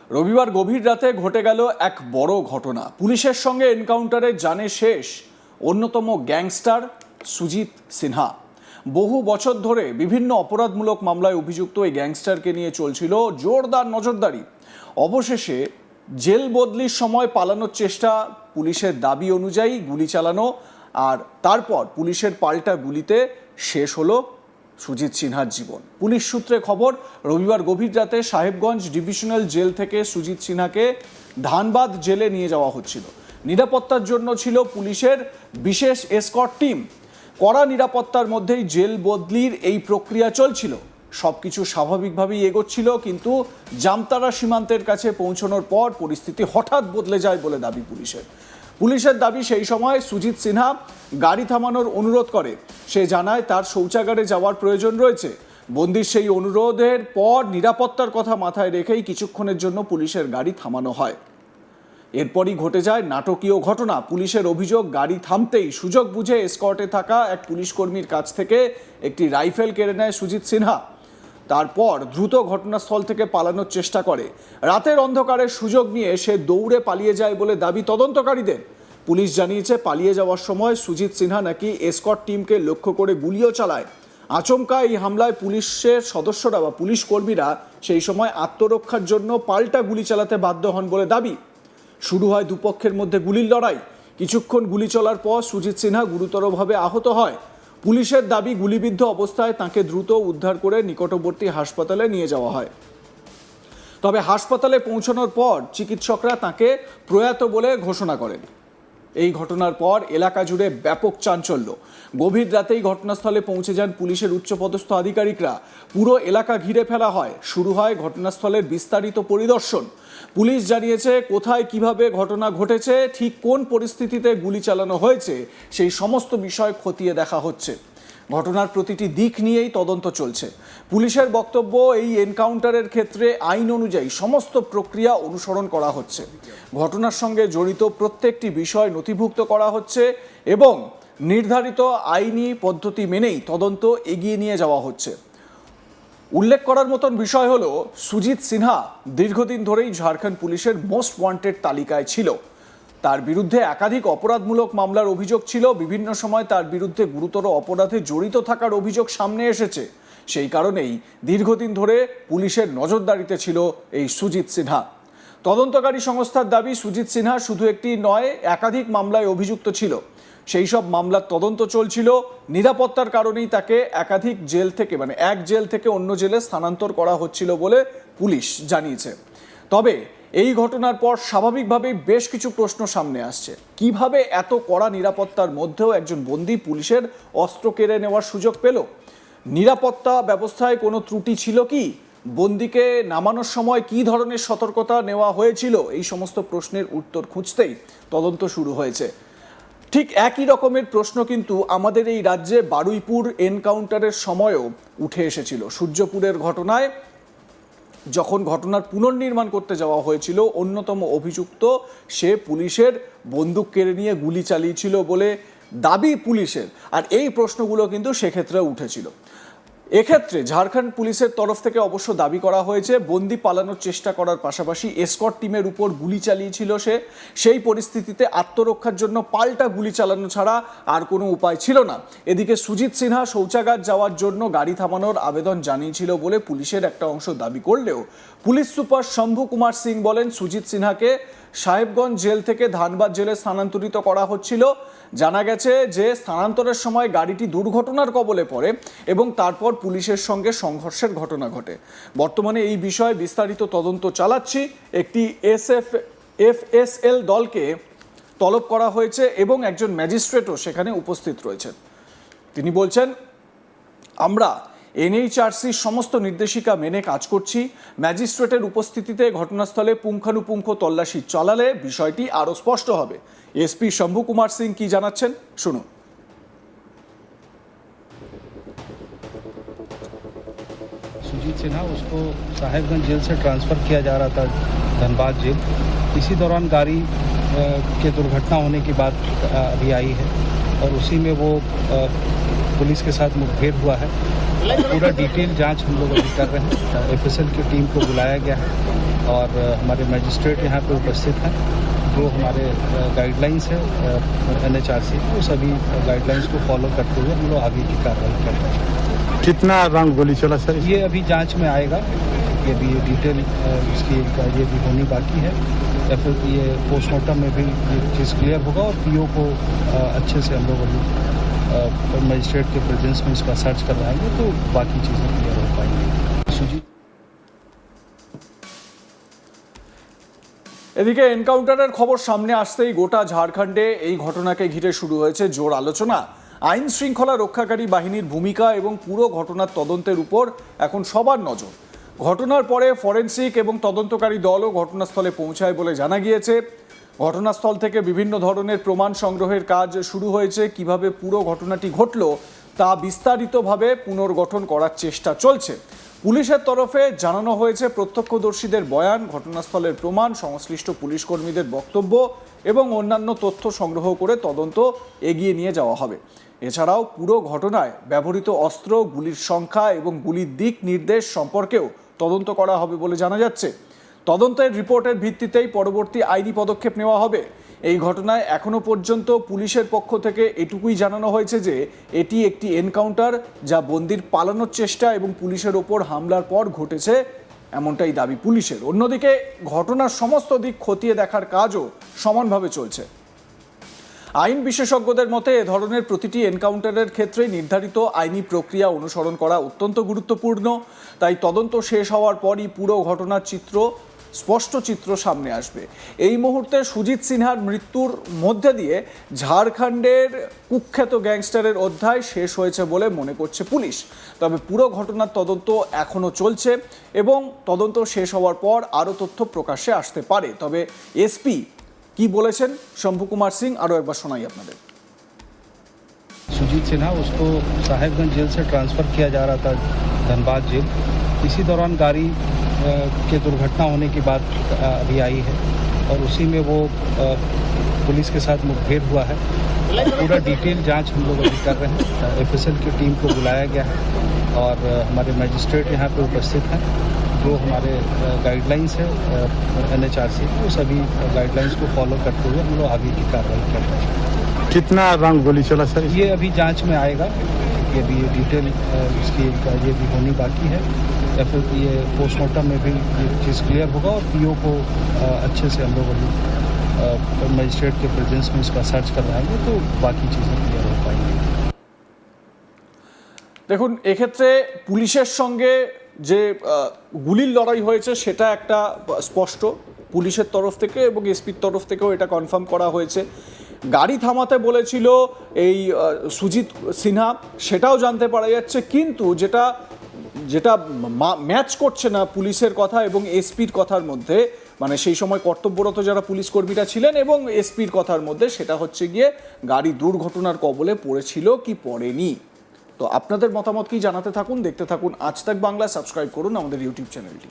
রবিবার গভীর রাতে ঘটে গেল এক বড় ঘটনা। পুলিশের সঙ্গে এনকাউন্টারে জানে শেষ অন্যতম গ্যাংস্টার সুজিত সিনহা। বহু বছর ধরে বিভিন্ন অপরাধমূলক মামলায় অভিযুক্ত এই গ্যাংস্টারকে নিয়ে চলছিল জোরদার নজরদারি। অবশেষে জেল বদলির সময় পালানোর চেষ্টা, পুলিশের দাবি অনুযায়ী গুলি চালানো, আর তারপর পুলিশের পাল্টা গুলিতে শেষ হলো সুজিত সিনহার জীবন। পুলিশ সূত্রে খবর, রবিবার গভীর রাতে সাহেবগঞ্জ ডিভিশনাল জেল থেকে সুজিত সিনহাকে ধানবাদ জেলে নিয়ে যাওয়া হচ্ছিল। নিরাপত্তার জন্য ছিল পুলিশের বিশেষ এসকর্ট টিম। কড়া নিরাপত্তার মধ্যেই জেল বদলির এই প্রক্রিয়া চলছিল। সবকিছু স্বাভাবিকভাবেই এগোচ্ছিল, কিন্তু জামতারা সীমান্তের কাছে পৌঁছানোর পর পরিস্থিতি হঠাৎ বদলে যায় বলে দাবি পুলিশের দাবি, সেই সময় সুজিত সিনহা গাড়ি থামানোর অনুরোধ করে। সে জানায় তার শৌচাগারে যাওয়ার প্রয়োজন রয়েছে। বন্দির সেই অনুরোধের পর নিরাপত্তার কথা মাথায় রেখেই কিছুক্ষণের জন্য পুলিশের গাড়ি থামানো হয়। এরপরই ঘটে যায় নাটকীয় ঘটনা। পুলিশের অভিযোগ, গাড়ি থামতেই সুযোগ বুঝে এসকর্টে থাকা এক পুলিশ কর্মীর কাছ থেকে একটি রাইফেল কেড়ে নেয় সুজিত সিনহা। তারপর দ্রুত ঘটনাস্থল থেকে পালানোর চেষ্টা করে। রাতের অন্ধকারে সুযোগ নিয়ে সে দৌড়ে পালিয়ে যায় বলে দাবি তদন্তকারীদের। পুলিশ জানিয়েছে, পালিয়ে যাওয়ার সময় সুজিত সিনহা নাকি এসকর্ট টিমকে লক্ষ্য করে গুলিও চালায়। আচমকা এই হামলায় পুলিশের সদস্যরা বা পুলিশ কর্মীরা সেই সময় আত্মরক্ষার জন্য পাল্টা গুলি চালাতে বাধ্য হন বলে দাবি। শুরু হয় দুপক্ষের মধ্যে গুলির লড়াই। কিছুক্ষণ গুলি চলার পর সুজিত সিনহা গুরুতরভাবে আহত হয়। পুলিশের দাবি, গুলিবিদ্ধ অবস্থায় তাকে দ্রুত উদ্ধার করে নিকটবর্তী হাসপাতালে নিয়ে যাওয়া হয়। তবে হাসপাতালে পৌঁছানোর পর চিকিৎসকরা তাকে প্রয়াত বলে ঘোষণা করেন। এই ঘটনার পর এলাকা জুড়ে ব্যাপক চাঞ্চল্য। গভীর রাতেই ঘটনাস্থলে পৌঁছে যান পুলিশের উচ্চপদস্থ আধিকারিকরা। পুরো এলাকা ঘিরে ফেলা হয়। শুরু হয় ঘটনাস্থলের বিস্তারিত পরিদর্শন। পুলিশ জানিয়েছে, কোথায় কিভাবে ঘটনা ঘটেছে, ঠিক কোন পরিস্থিতিতে গুলি চালানো হয়েছে, সেই সমস্ত বিষয় খতিয়ে দেখা হচ্ছে। ঘটনার প্রতিটি দিক নিয়েই তদন্ত চলছে। পুলিশের বক্তব্য, এই এনকাউন্টারের ক্ষেত্রে আইন অনুযায়ী সমস্ত প্রক্রিয়া অনুসরণ করা হচ্ছে। ঘটনার সঙ্গে জড়িত প্রত্যেকটি বিষয় নথিভুক্ত করা হচ্ছে এবং নির্ধারিত আইনি পদ্ধতি মেনেই তদন্ত এগিয়ে নিয়ে যাওয়া হচ্ছে। উল্লেখ করার মতন বিষয় হলো, সুজিত সিনহা দীর্ঘদিন ধরেই ঝাড়খণ্ড পুলিশের মোস্ট ওয়ান্টেড তালিকায় ছিল। তার বিরুদ্ধে একাধিক অপরাধমূলক মামলার অভিযোগ ছিল। বিভিন্ন সময় তার বিরুদ্ধে গুরুতর অপরাধে জড়িত থাকার অভিযোগ সামনে এসেছে। সেই কারণেই দীর্ঘদিন ধরে পুলিশের নজরদারিতে ছিল এই সুজিত সিনহা। তদন্তকারী সংস্থার দাবি, সুজিত সিনহা শুধু একটি নয়, একাধিক মামলায় অভিযুক্ত ছিল। সেই সব মামলার তদন্ত চলছিল। নিরাপত্তার কারণেই তাকে একাধিক জেল থেকে এক জেল থেকে অন্য জেলে স্থানান্তর করা হচ্ছিল বলে পুলিশ জানিয়েছে। তবে এই ঘটনার পর স্বাভাবিকভাবেই বেশ কিছু প্রশ্ন সামনে আসছে। কিভাবে এত কড়া নিরাপত্তার মধ্যেও একজন বন্দী পুলিশের অস্ত্র কেড়ে নেওয়ার সুযোগ পেল? নিরাপত্তা ব্যবস্থায় কোনো ত্রুটি ছিল কি? বন্দীকে নামানোর সময় কী ধরনের সতর্কতা নেওয়া হয়েছিল? এই সমস্ত প্রশ্নের উত্তর খুঁজতেই তদন্ত শুরু হয়েছে। ঠিক একই রকমের প্রশ্ন কিন্তু আমাদের এই রাজ্যে বারুইপুর এনকাউন্টারের সময়ও উঠে এসেছিল। সূর্যপুরের ঘটনায় যখন ঘটনার পুনর্নির্মাণ করতে যাওয়া হয়েছিল, অন্যতম অভিযুক্ত সে পুলিশের বন্দুক কেড়ে নিয়ে গুলি চালিয়েছিল বলে দাবি পুলিশের। আর এই প্রশ্নগুলো কিন্তু সেক্ষেত্রে উঠেছিল। এক্ষেত্রে ঝাড়খণ্ড পুলিশের তরফ থেকে অবশ্য দাবি করা হয়েছে, বন্দি পালানোর চেষ্টা করার পাশাপাশি এসকর্ট টিমের উপর গুলি চালিয়েছিল সে। সেই পরিস্থিতিতে আত্মরক্ষার জন্য পাল্টা গুলি চালানো ছাড়া আর কোনো উপায় ছিল না। এদিকে সুজিত সিনহা শৌচাগার যাওয়ার জন্য গাড়ি থামানোর আবেদন জানিয়েছিল বলে পুলিশের একটা অংশ দাবি করলেও পুলিশ সুপার শম্ভু কুমার সিং বলেন, সুজিত সিনহাকে সাহেবগঞ্জ জেল থেকে ধানবাদ জেলে স্থানান্তরিত করা হচ্ছিল। জানা গেছে যে স্থানান্তরের সময় গাড়িটি দুর্ঘটনার কবলে পড়ে এবং তারপর পুলিশের সঙ্গে সংঘর্ষের ঘটনা ঘটে। বর্তমানে এই বিষয়ে বিস্তারিত তদন্ত চালাচ্ছি। একটি এফএসএল দলকে তলব করা হয়েছে এবং একজন ম্যাজিস্ট্রেটও সেখানে উপস্থিত রয়েছেন। তিনি বলছেন, আমরা এনএইচআরসির সমস্ত নির্দেশিকা মেনে কাজ করছি। ম্যাজিস্ট্রেটের উপস্থিতিতে ঘটনাস্থলে পুঙ্খানুপুঙ্খ তল্লাশি চালালে বিষয়টি আরও স্পষ্ট হবে। এসপি শম্ভু কুমার সিং কি জানাচ্ছেন, শুনুন। सुजीत सिन्हा, उसको साहेबगंज जेल से ट्रांसफ़र किया जा रहा था धनबाद जेल। इसी दौरान गाड़ी के दुर्घटना होने की बात अभी आई है और उसी में वो पुलिस के साथ मुठभेड़ हुआ है। पूरा डिटेल जांच हम लोग अभी कर रहे हैं। एफएसएल की टीम को बुलाया गया है और हमारे मजिस्ट्रेट यहाँ पे उपस्थित हैं, जो हमारे गाइडलाइंस है NHRC वो सभी गाइडलाइंस को फॉलो करते हुए हम लोग आगे की कार्रवाई कर रहे हैं। कितना राउंड गोली चला सर? ये अभी जांच में आएगा, ये भी डिटेल इसकी ये भी होनी बाकी है, या फिर ये पोस्टमार्टम में भी ये चीज़ क्लियर होगा और PO को अच्छे से हम लोग अभी मजिस्ट्रेट के प्रेजेंस में इसका सर्च करवाएंगे तो बाकी चीज़ें क्लियर हो पाएंगी। सुजीत এদিকে এনকাউন্টারের খবর সামনে আসতেই গোটা ঝাড়খণ্ডে এই ঘটনাকে ঘিরে শুরু হয়েছে জোর আলোচনা। আইন শৃঙ্খলা রক্ষাকারী বাহিনীর ভূমিকা এবং পুরো ঘটনার তদন্তের উপর এখন সবার নজর। ঘটনার পরে ফরেনসিক এবং তদন্তকারী দলও ঘটনাস্থলে পৌঁছায় বলে জানা গিয়েছে। ঘটনাস্থল থেকে বিভিন্ন ধরনের প্রমাণ সংগ্রহের কাজ শুরু হয়েছে। কিভাবে পুরো ঘটনাটি ঘটল তা বিস্তারিতভাবে পুনর্গঠন করার চেষ্টা চলছে। পুলিশের তরফে জানানো হয়েছে প্রত্যক্ষদর্শীদের বয়ান, ঘটনাস্থলের প্রমাণ, সংশ্লিষ্ট পুলিশ কর্মীদের বক্তব্য এবং অন্যান্য তথ্য সংগ্রহ করে তদন্ত এগিয়ে নিয়ে যাওয়া হবে। এছাড়াও পুরো ঘটনায় ব্যবহৃত অস্ত্র, গুলির সংখ্যা এবং গুলির দিক নির্দেশ সম্পর্কেও তদন্ত করা হবে বলে জানা যাচ্ছে। তদন্তের রিপোর্টের ভিত্তিতেই পরবর্তী আইনি পদক্ষেপ নেওয়া হবে। এই ঘটনায় এখনো পর্যন্ত পুলিশের পক্ষ থেকে এটুকুই জানানো হয়েছে যে এটি একটি এনকাউন্টার, যা বন্দির পালানোর চেষ্টা এবং পুলিশের ওপর হামলার পর ঘটেছে, এমনটাই দাবি পুলিশের। অন্যদিকে ঘটনার সমস্ত দিক খতিয়ে দেখার কাজও সমানভাবে চলছে। আইন বিশেষজ্ঞদের মতে এ ধরনের প্রতিটি এনকাউন্টারের ক্ষেত্রে নির্ধারিত আইনি প্রক্রিয়া অনুসরণ করা অত্যন্ত গুরুত্বপূর্ণ। তাই তদন্ত শেষ হওয়ার পরই পুরো ঘটনার স্পষ্ট চিত্র সামনে আসবে। এই মুহূর্তে সুজিত সিনহার মৃত্যুর মধ্যে দিয়ে ঝাড়খণ্ডের কুখ্যাত গ্যাংস্টারের অধ্যায় শেষ হয়েছে বলে মনে করছে পুলিশ। তবে পুরো ঘটনার তদন্ত এখনও চলছে এবং তদন্ত শেষ হওয়ার পর আরও তথ্য প্রকাশ্যে আসতে পারে। তবে এসপি কি বলেছেন শম্ভু কুমার সিং, আরও একবার শোনাই আপনাদের। सुजीत सिन्हा उसको साहेबगंज जेल से ट्रांसफ़र किया जा रहा था धनबाद जेल। इसी दौरान गाड़ी के दुर्घटना होने की बात अभी आई है और उसी में वो पुलिस के साथ मुठभेड़ हुआ है। पूरा डिटेल जांच हम लोग अभी कर रहे हैं। FSL की टीम को बुलाया गया है और हमारे मजिस्ट्रेट यहाँ पे उपस्थित हैं, जो हमारे गाइडलाइंस है NHRC वो सभी गाइडलाइंस को फॉलो करते हुए हम लोग आगे की कार्रवाई कर रहे हैं। कितना राउंड गोली चला सर? ये अभी जांच में आएगा, ये भी डिटेल इसकी ये भी होनी बाकी है, या फिर ये पोस्टमार्टम में भी ये चीज़ क्लियर होगा और PO को अच्छे से हम लोग अभी मजिस्ट्रेट के प्रेजेंस में इसका सर्च करवाएंगे तो बाकी चीज़ें क्लियर हो पाएंगी। দেখুন, এক্ষেত্রে পুলিশের সঙ্গে যে গুলির লড়াই হয়েছে সেটা একটা স্পষ্ট, পুলিশের তরফ থেকে এবং এসপির তরফ থেকেও এটা কনফার্ম করা হয়েছে। গাড়ি থামাতে বলেছিল এই সুজিত সিনহা, সেটাও জানতে পারা যাচ্ছে, কিন্তু যেটা ম্যাচ করছে না পুলিশের কথা এবং এসপির কথার মধ্যে, মানে সেই সময় কর্তব্যরত যারা পুলিশ কর্মীরা ছিলেন এবং এসপির কথার মধ্যে, সেটা হচ্ছে গিয়ে গাড়ি দুর্ঘটনার কবলে পড়েছিল কি পড়েনি। তো আপনাদের মতামত কি জানাতে থাকুন, দেখতে থাকুন আজ তাক বাংলা, সাবস্ক্রাইব করুন আমাদের ইউটিউব চ্যানেলটি।